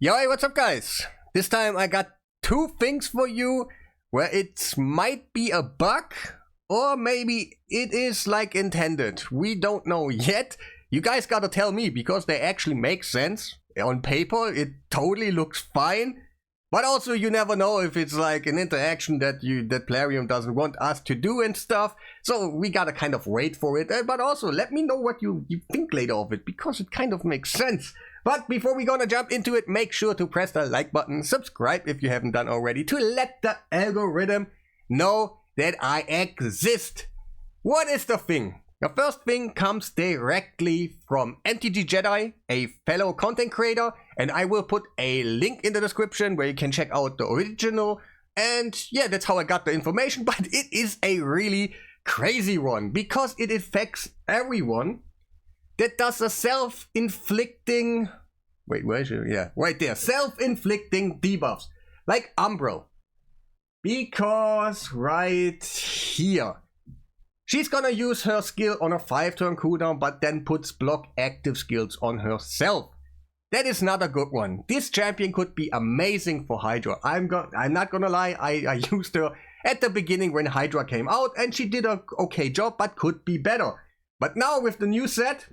Yo, hey, what's up, guys? This time I got two things for you where it might be a bug or maybe it is like intended. We don't know yet. You guys gotta tell me because they actually make sense. On paper, it totally looks fine. But also you never know if it's like an interaction that Plarium doesn't want us to do and stuff. So we gotta kind of wait for it. But also let me know what you think later of it because it kind of makes sense. But before we gonna jump into it, make sure to press the like button, subscribe if you haven't done already, to let the algorithm know that I exist. What is the thing? The first thing comes directly from MTG Jedi, a fellow content creator, and I will put a link in the description where you can check out the original. And yeah, that's how I got the information, but it is a really crazy one because it affects everyone that does a self-inflicting, wait, where is it? Yeah, right there, self-inflicting debuffs, like Umbral. Because right here, she's gonna use her skill on a 5-turn cooldown, but then puts block active skills on herself. That is not a good one. This champion could be amazing for Hydra. I'm not gonna lie, I used her at the beginning when Hydra came out, and she did a okay job, but could be better. But now with the new set,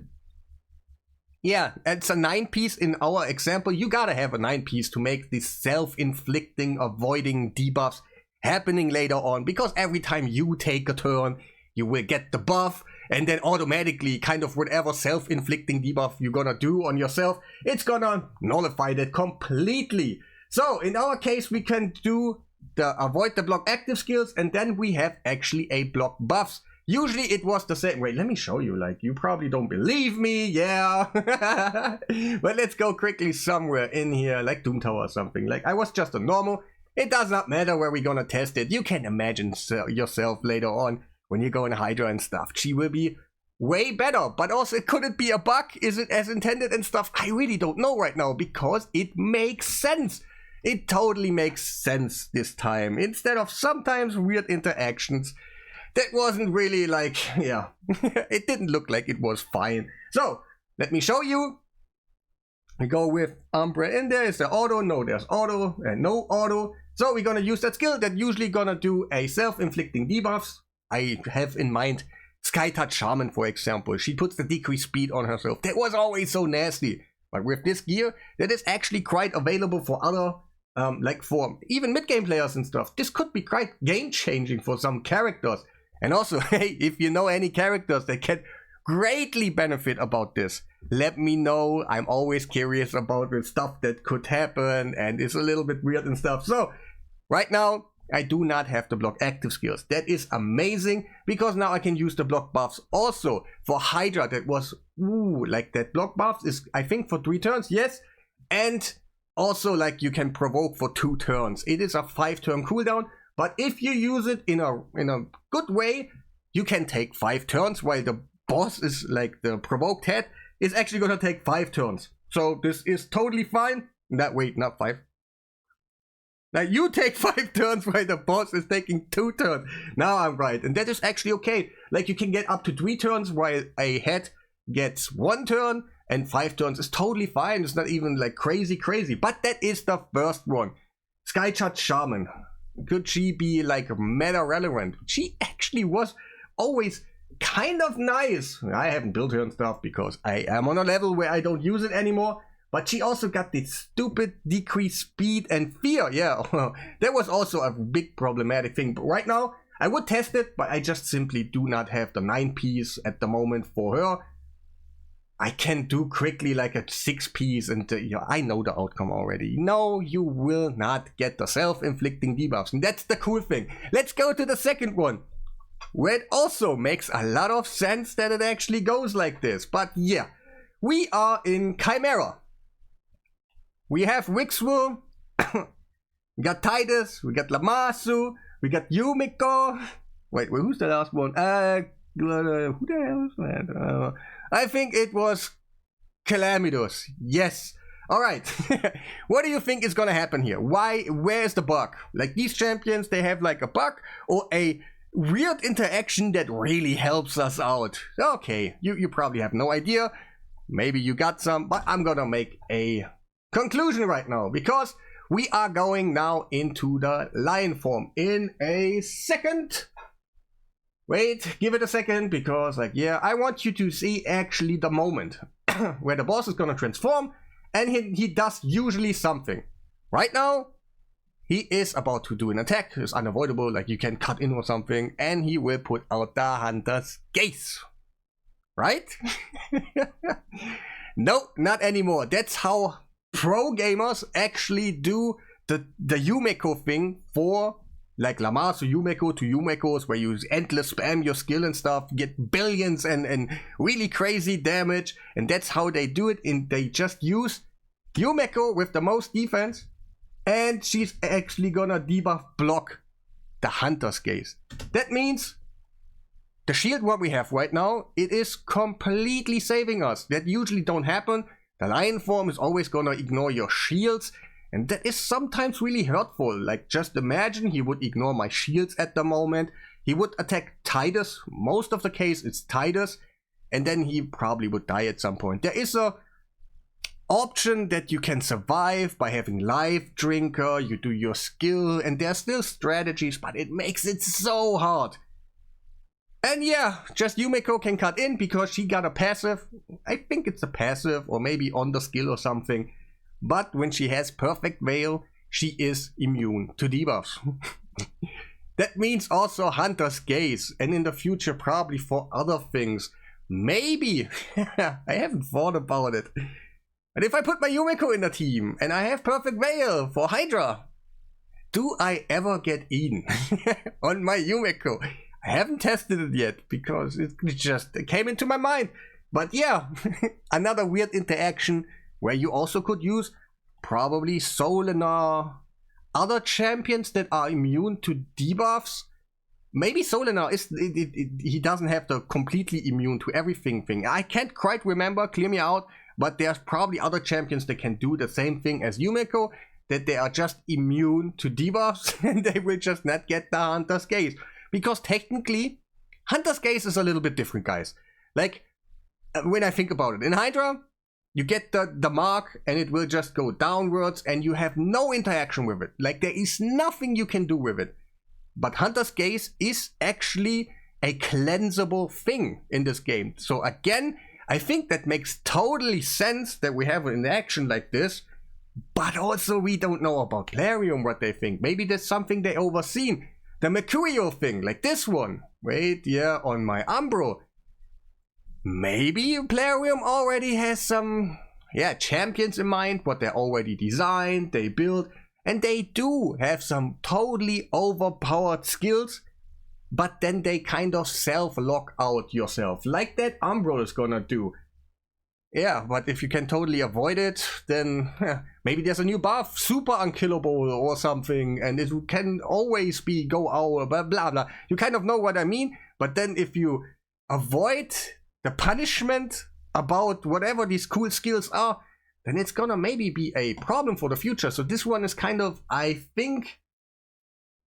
yeah, it's a 9-piece in our example. You gotta have a 9-piece to make these self-inflicting, avoiding debuffs happening later on. Because every time you take a turn, you will get the buff. And then automatically, kind of whatever self-inflicting debuff you're gonna do on yourself, it's gonna nullify that completely. So in our case, we can do the avoid the block active skills. And then we have actually a block buffs. Usually it was the same. Wait, let me show you. Like, you probably don't believe me. Yeah. But let's go quickly somewhere in here, like Doom Tower or something. Like, I was just a normal. It does not matter where we're gonna test it. You can imagine yourself later on when you go in Hydra and stuff. She will be way better. But also, could it be a bug? Is it as intended and stuff? I really don't know right now because it makes sense. It totally makes sense this time. Instead of sometimes weird interactions. That wasn't really like, yeah, it didn't look like it was fine. So, let me show you. We go with Umbra in there. Is there auto? No, there's auto and no auto. So, we're gonna use that skill that usually gonna do a self-inflicting debuffs. I have in mind Sky Touch Shaman, for example. She puts the decreased speed on herself. That was always so nasty. But with this gear, that is actually quite available for other, like for even mid-game players and stuff. This could be quite game-changing for some characters. And also, hey, if you know any characters that can greatly benefit about this, let me know. I'm always curious about the stuff that could happen and it's a little bit weird and stuff. So, right now, I do not have the block active skills. That is amazing because now I can use the block buffs also for Hydra. That was, ooh, like that block buffs is, I think, for 3 turns, yes. And also, like, you can provoke for 2 turns. It is a 5-turn cooldown. But if you use it in a good way, you can take 5 turns, while the boss is like the provoked head is actually gonna take 5 turns. So this is totally fine. That wait, not 5. Now you take 5 turns while the boss is taking 2 turns. Now I'm right, and that is actually okay. Like you can get up to 3 turns while a head gets 1 turn, and 5 turns is totally fine. It's not even like crazy. But that is the first one. Sky Touch Shaman. Could she be like meta relevant? She actually was always kind of nice. I haven't built her and stuff because I am on a level where I don't use it anymore. But she also got this stupid decreased speed and fear. Yeah, that was also a big problematic thing. But right now, I would test it, but I just simply do not have the 9-piece at the moment for her. I can do quickly like a 6-piece and yeah, I know the outcome already. No, you will not get the self-inflicting debuffs. And that's the cool thing. Let's go to the second one, where it also makes a lot of sense that it actually goes like this. But yeah, we are in Chimera. We have Wixwell, we got Titus, we got Lamasu, we got Yumiko. Wait, who's the last one? Who the hell is that? I think it was Calamidus. Yes. Alright. What do you think is gonna happen here? Where's the bug? Like these champions, they have like a bug or a weird interaction that really helps us out. Okay, you probably have no idea. Maybe you got some, but I'm gonna make a conclusion right now, because we are going now into the lion form in a second. Wait, give it a second, because like, yeah, I want you to see actually the moment where the boss is gonna transform and he does usually something. Right now, he is about to do an attack. It's unavoidable, like you can cut in or something, and he will put out the Hunter's Gaze. Right? No, not anymore. That's how pro gamers actually do the Yumeko thing for like Lamasu Yumeko to Yumekos, where you endless spam your skill and stuff, get billions and really crazy damage, and that's how they do it. And they just use Yumeko with the most defense, and she's actually gonna debuff block the Hunter's Gaze. That means the shield what we have right now, it is completely saving us. That usually don't happen. The lion form is always gonna ignore your shields, and that is sometimes really hurtful. Like, just imagine he would ignore my shields at the moment. He would attack Titus. Most of the case it's Titus, and then he probably would die at some point. There is a option that you can survive by having Life Drinker, you do your skill, and there are still strategies, but it makes it so hard. And yeah, just Yumeko can cut in because she got a passive. I think it's a passive or maybe on the skill or something. But when she has Perfect Veil, she is immune to debuffs. That means also Hunter's Gaze, and in the future probably for other things. Maybe. I haven't thought about it. But if I put my Yumeko in the team and I have Perfect Veil for Hydra, do I ever get eaten on my Yumeko? I haven't tested it yet because it just came into my mind. But yeah, another weird interaction where you also could use probably Solinar, other champions that are immune to debuffs. Maybe Solinar is he doesn't have the completely immune to everything thing. I can't quite remember, clear me out, but there's probably other champions that can do the same thing as Yumeko, that they are just immune to debuffs and they will just not get the Hunter's Gaze. Because technically, Hunter's Gaze is a little bit different, guys. Like, when I think about it, in Hydra, you get the mark and it will just go downwards and you have no interaction with it. Like, there is nothing you can do with it. But Hunter's Gaze is actually a cleansable thing in this game. So again, I think that makes totally sense that we have an action like this. But also we don't know about Plarium, what they think. Maybe there's something they overseen. The Mercurial thing, like this one. Wait, yeah, on my Umbral. Maybe Plarium already has some, yeah, champions in mind, what they already designed, they built, and they do have some totally overpowered skills, but then they kind of self-lock out yourself, like that Umbral is gonna do. Yeah, but if you can totally avoid it, then maybe there's a new buff, super unkillable or something, and it can always be go hour, blah blah blah. You kind of know what I mean, but then if you avoid the punishment about whatever these cool skills are, then it's gonna maybe be a problem for the future. So this one is kind of, I think,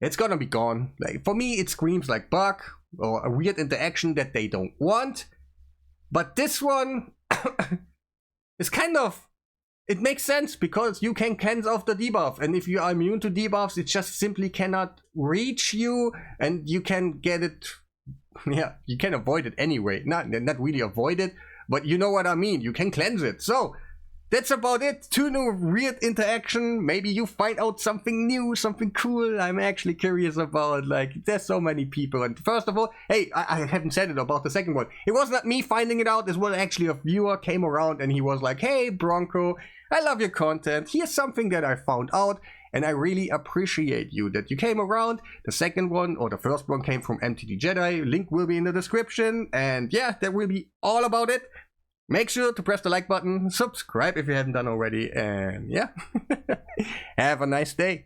it's gonna be gone. Like, for me, it screams like bug or a weird interaction that they don't want. But this one is kind of, it makes sense because you can cancel off the debuff, and if you are immune to debuffs, it just simply cannot reach you, and you can get it. Yeah, you can avoid it anyway. Not really avoid it, but you know what I mean. You can cleanse it. So that's about it. 2 new weird interaction. Maybe you find out something new, something cool. I'm actually curious about. Like, there's so many people. And first of all, hey, I haven't said it about the second one. It was not me finding it out. This was actually a viewer came around and he was like, "Hey, Bronko, I love your content. Here's something that I found out. And I really appreciate you that you came around." The second one, or the first one, came from MTD Jedi. Link will be in the description. And yeah, that will be all about it. Make sure to press the like button, subscribe if you haven't done already, and yeah, have a nice day.